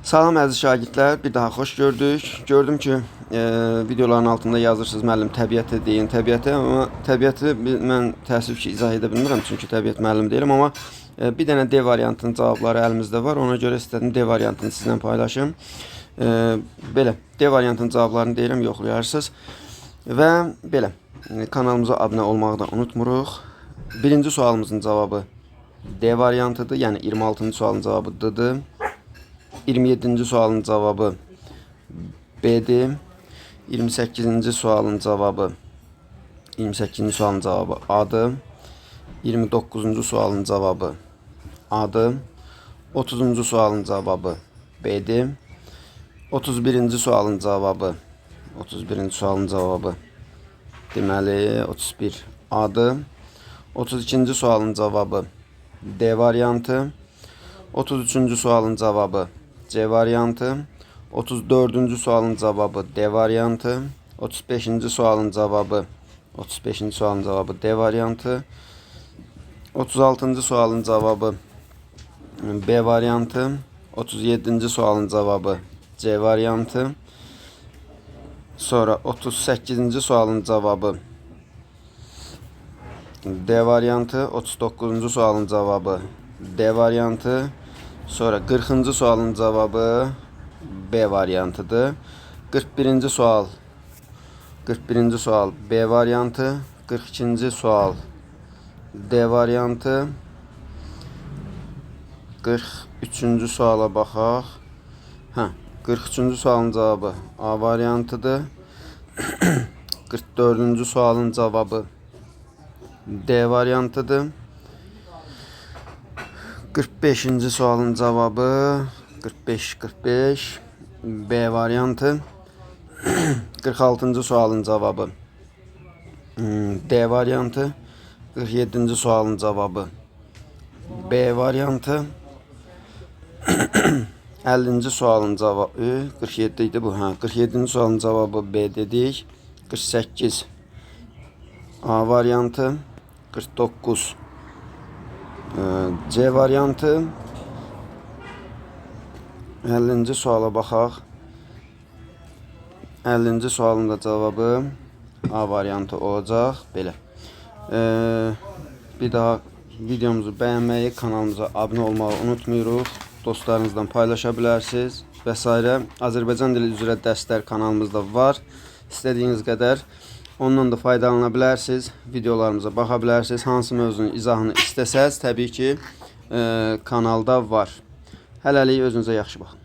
Salam əziz şagirdlər, bir daha xoş gördük. Gördüm ki, videoların altında yazırsınız müəllim təbiəti deyin, təbiəti, amma təbiəti mən təəssüf ki, izah edə bilmirəm, çünki təbiət müəllim deyiləm, amma bir dənə D variantının cavabları əlimizdə var. Ona görə istədim D variantını sizlə paylaşım. Belə, D variantının cavablarını deyirəm, yoxlayarsınız. Və belə, kanalımıza abunə olmağı da unutmuruq. Birinci sualımızın cavabı D variantıdır, yəni 26-cı sualın cavabı D-dir. 27-ci sualın cavabı B'dir. 28-ci sualın cavabı A'dır. 29-cu sualın cavabı A'dır. 30-cu sualın cavabı B'dir. 31-ci sualın cavabı deməli 31 A'dır. 32-ci sualın cavabı D variantı. 33-cü sualın cavabı C variantı. 34-cü sualın cavabı D variantı. 35-ci sualın cavabı D variantı. 36-cı sualın cavabı B variantı. 37-ci sualın cavabı C variantı. Sonra 38-ci sualın cavabı D variantı. 39-cu sualın cavabı D variantı. Sonra 40-cı sualın cavabı B variantıdır. 41-ci sual B variantı. 42-ci sual D variantı. 43-cü suala baxaq. 43-cü sualın cavabı A variantıdır. 44-cü sualın cavabı D variantıdır. 45-ci sualın cavabı 45 B variantı. 46-cı sualın cavabı D variantı. 47-ci sualın cavabı B variantı. 50-ci sualın cavabı 47 idi bu. 47-ci sualın cavabı B dedik. 48 A variantı. 49 C variantı. 50-ci suala baxaq. 50-ci sualın da cavabı A variantı olacaq. Belə. Bir daha videomuzu bəyənməyi, kanalımıza abunə olmağı unutmuyoruz. Dostlarınızdan paylaşa bilərsiniz və s. Azərbaycan dili üzrə dərslər kanalımızda var. İstədiyiniz qədər ondan da faydalana bilərsiniz. Videolarımıza baxa bilərsiniz. Hansı mövzunun izahını istəsəz, təbii ki, kanalda var. Hələlik özünüzə yaxşı baxın.